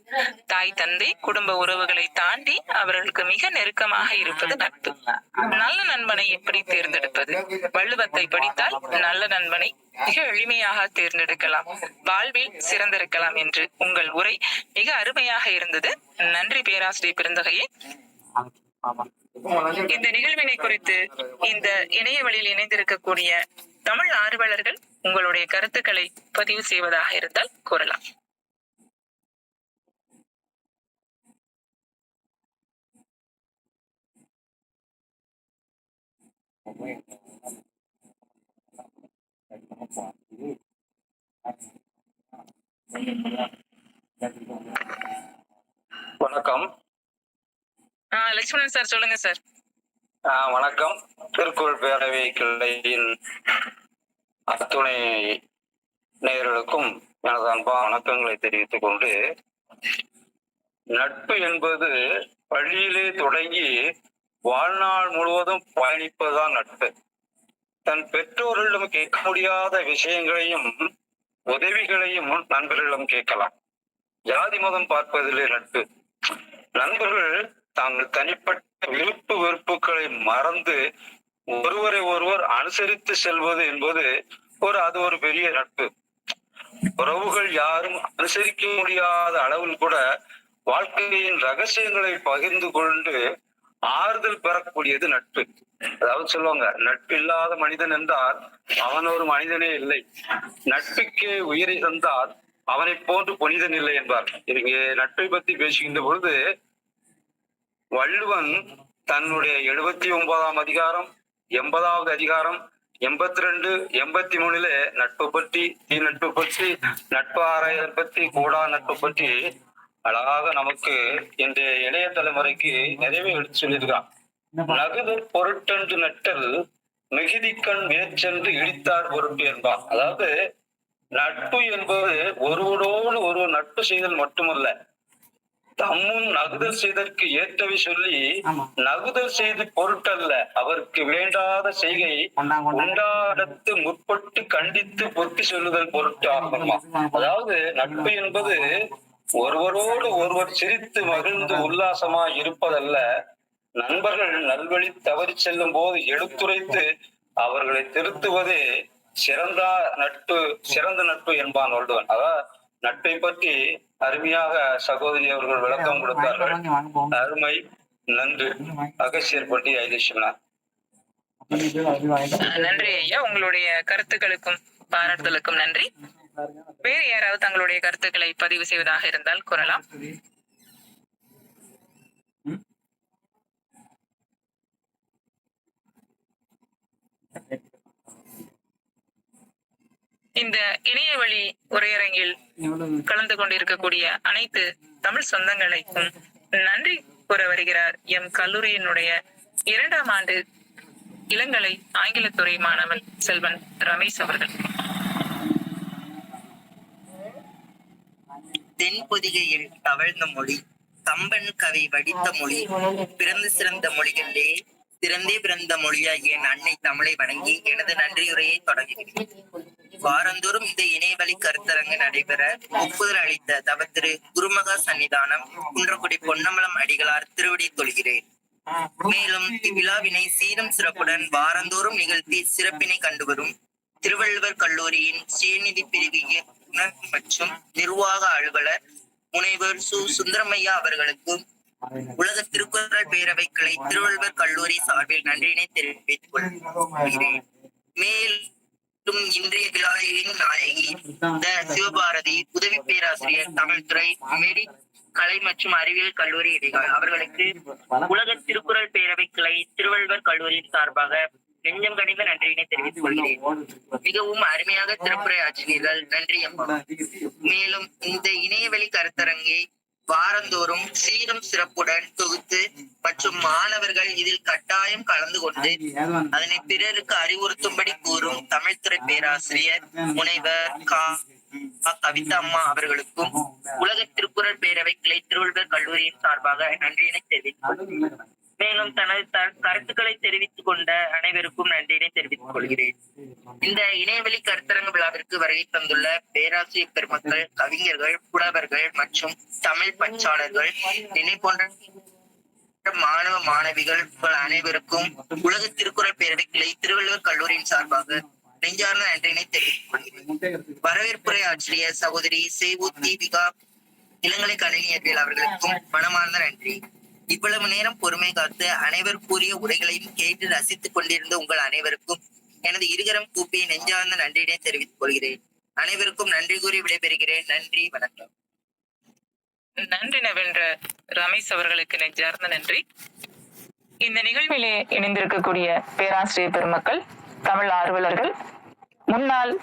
தாய் தந்தை குடும்ப உறவுகளை தாண்டி அவர்களுக்கு மிக நெருக்கமாக இருப்பது நட்பு. நல்ல நண்பனை எப்படி தேர்ந்தெடுப்பது? வள்ளுவத்தை படித்தால் நல்ல நண்பனை மிக எளிமையாக தேர்ந்தெடுக்கலாம், வாழ்வில் சிறந்திருக்கலாம் என்று உங்கள் உரை மிக அருமையாக இருந்தது. நன்றி பேராசிரியர் பெருந்தகையே. இந்த நிகழ்வினை குறித்து இந்த இணைய வழியில் இணைந்திருக்கக்கூடிய தமிழ் ஆர்வலர்கள் உங்களுடைய கருத்துக்களை பதிவு செய்வதாக இருந்தால் கூறலாம். வணக்கம். லட்சுமணன் சார், சொல்லுங்க சார். வணக்கம். திருக்குறள் பேரவை கிளையின் அத்துணை நேயர்களுக்கும் எனது அன்பான வணக்கங்களை தெரிவித்துக் கொண்டு, நட்பு என்பது பள்ளியிலே தொடங்கி வாழ்நாள் முழுவதும் பயணிப்பதுதான் நட்பு. தன் பெற்றோர்களிடம் கேட்க முடியாத விஷயங்களையும் உதவிகளையும் நண்பர்களிடம் கேட்கலாம். ஜாதி மதம் பார்ப்பதிலே நட்பு. நண்பர்கள் தாங்கள் தனிப்பட்ட விருப்பு வெறுப்புகளை மறந்து ஒருவரை ஒருவர் அனுசரித்து செல்வது என்பது அது ஒரு பெரிய நட்பு. உறவுகள் யாரும் அனுசரிக்க முடியாத அளவில் கூட வாழ்க்கையின் ரகசியங்களை பகிர்ந்து கொண்டு ஆறுதல் பெறக்கூடியது நட்பு. அதாவது சொல்லுவாங்க, நட்பு இல்லாத மனிதன் என்றால் அவன் ஒரு மனிதனே இல்லை, நட்புக்கே உயிரை தந்தால் அவனை போன்று புனிதன் இல்லை என்பார். இங்கே நட்பை பத்தி பேசுகின்ற பொழுது வள்ளுவன் தன்னுடைய 79ஆம் அதிகாரம், 80வது அதிகாரம், 82, 83 நட்பு பற்றி, தீ நட்பு பற்றி, நட்பு ஆராய்தல் பற்றி, கூடா நட்பு பற்றி அழகாக நமக்கு இன்றைய இளைய தலைமுறைக்கு நிறைவே எடுத்து சொல்லியிருக்கான். நகுதற் பொருட்டென்று நட்டல் மிகுதிக்கண் மேற்சென்று இடித்தார் பொருட்டு என்பான். அதாவது நட்பு என்பது ஒருவரோடு ஒருவர் நட்பு செய்தல் மட்டுமல்ல, தம்முன் நகுதல் செய்தற்கு ஏற்றவை சொல்லி நகுதல் செய்து பொருட்டல்ல அவருக்கு வேண்டாத செய்கை உண்டாடத்து முற்பட்டு கண்டித்து பொத்தி சொல்லுதல் பொருட்டு ஆகும். அதாவது நட்பு என்பது ஒருவரோடு ஒருவர் சிரித்து மகிழ்ந்து உல்லாசமா இருப்பதல்ல, நண்பர்கள் நல்வழி தவறி செல்லும் போது எடுத்துரைத்து அவர்களை திருத்துவதே சிறந்த நட்பு என்பான் வள்ளுவன். அதாவது நட்பை பற்றி அருமையாக சகோதரி அவர்கள் விளக்கம் கொடுத்தார்கள். அருமை, நன்று. அகசியர்பட்டி ஐதேஷனார். நன்றி ஐயா, உங்களுடைய கருத்துக்களுக்கும் பாராட்டுதலுக்கும் நன்றி. வேறு யாராவது தங்களுடைய கருத்துக்களை பதிவு செய்வதாக இருந்தால் கூறலாம். இந்த இணைய வழி உரையரங்கில் கலந்து கொண்டிருக்கக்கூடிய அனைத்து தமிழ் சொந்தங்களுக்கும் நன்றி கூற வருகிறார் எம் கல்லூரியினுடைய 2ஆம் ஆண்டு இளங்கலை ஆங்கிலத்துறை மாணவன் செல்வன் ரமேஷ் அவர்கள். தென்பொதிகையில் தவழ்ந்த மொழி, கம்பன் கவி வடித்த மொழி, பிறந்து சிறந்த மொழிகளிலே சிறந்தே பிறந்த மொழியாகிய அன்னை தமிழை வணங்கி எனது நன்றியுரையை தொடங்குகிறேன். வாரந்தோறும் இந்த இணையவழி கருத்தரங்கு நடைபெற ஒப்புதல் அளித்த தவத்திரு குருமகா சன்னிதானம் குன்றக்குடி பொன்னம்பலம் அடிகளார் திருவடி தொழுகிறேன். மேலும் இவ்விழாவினை சீரும் சிறப்புடன் வாரந்தோறும் நிகழ்த்தி சிறப்பினை கண்டுவரும் திருவள்ளுவர் கல்லூரியின் சுயநிதி பிரிவு இயக்குனர் மற்றும் நிர்வாக அலுவலர் முனைவர் சு சுந்தரமையா அவர்களுக்கும் உலக திருக்குறள் பேரவை கிளை திருவள்ளுவர் கல்லூரி சார்பில் நன்றியினை தெரிவித்துக் கொள்கிறேன். மேலும் இன்றைய விழாவின் நாயகி சிவபாரதி, உதவி பேராசிரியர் தமிழ் துறை, மெடி கலை மற்றும் அறிவியல் கல்லூரி இடைகால் அவர்களுக்கு உலக திருக்குறள் பேரவை கிளை திருவள்ளுவர் கல்லூரியின் சார்பாக நெஞ்சம் கணிந்த நன்றியினை தெரிவித்துக் கொள்கிறேன். மிகவும் அருமையாக திருப்புரை ஆற்றினீர்கள், நன்றி அம்மா. மேலும் இந்த இணையவெளி கருத்தரங்கை வாரந்தோறும் சீரும் சிறப்புடன் தொகுத்து மற்றும் மாணவர்கள் இதில் கட்டாயம் கலந்து கொண்டு அதனை பிறருக்கு அறிவுறுத்தும்படி கூறும் தமிழ்துறை பேராசிரியர் முனைவர் கவிதா அம்மா அவர்களுக்கும் உலக திருக்குறள் பேரவை கிளை திருவள்ளுவர் கல்லூரியின் சார்பாக நன்றியினை தெரிவித்துக் மேலும் தனது கருத்துக்களை தெரிவித்துக் கொண்ட அனைவருக்கும் நன்றியினை தெரிவித்துக் கொள்கிறேன். இந்த இணையவெளி கருத்தரங்கு விழாவிற்கு வருகை தந்துள்ள பேராசிரியர் பெருமக்கள், கவிஞர்கள், புலவர்கள் மற்றும் தமிழ் பற்றாளர்கள், நினை போன்ற மாணவ மாணவிகள் அனைவருக்கும் உலக திருக்குறள் பேரவை கிளை திருவள்ளுவர் கல்லூரியின் சார்பாக நெஞ்சார்ந்த நன்றியினை தெரிவித்துக் கொள்கிறேன். வரவேற்புரை ஆற்றிய சகோதரி சேவு தீபிகா இளங்கலை கணினியர்கள் அவர்களுக்கும் மனமார்ந்த நன்றி. இவ்வளவு நேரம் பொறுமை காத்து அனைவர் கூறிய உரைகளையும் கேட்டு ரசித்துக் கொண்டிருந்த உங்கள் அனைவருக்கும் எனது இருகரம் கூப்பி நெஞ்சார்ந்த நன்றியினை தெரிவித்துக் கொள்கிறேன். அனைவருக்கும் நன்றி கூறி விடைபெறுகிறேன். நன்றி, வணக்கம். நன்றி நவென்ற ரமேஷ் அவர்களுக்கு நெஞ்சார்ந்த நன்றி. இந்த நிகழ்விலே இணைந்திருக்கக்கூடிய பேராசிரியர் பெருமக்கள், தமிழ் ஆர்வலர்கள், முன்னாள்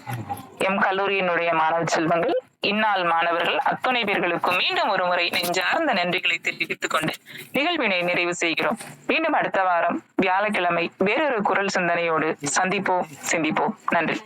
எம் கல்லூரியினுடைய மாணவ செல்வங்கள், இந்நாள் மாணவர்கள் அத்துணை பேர்களுக்கும் மீண்டும் ஒரு முறை நெஞ்சார்ந்த நன்றிகளை தெரிவித்துக் கொண்டு நிகழ்வினை நிறைவு செய்கிறோம். மீண்டும் அடுத்த வாரம் வியாழக்கிழமை வேறொரு குரல் சிந்தனையோடு சந்திப்போம், சிந்திப்போம். நன்றி.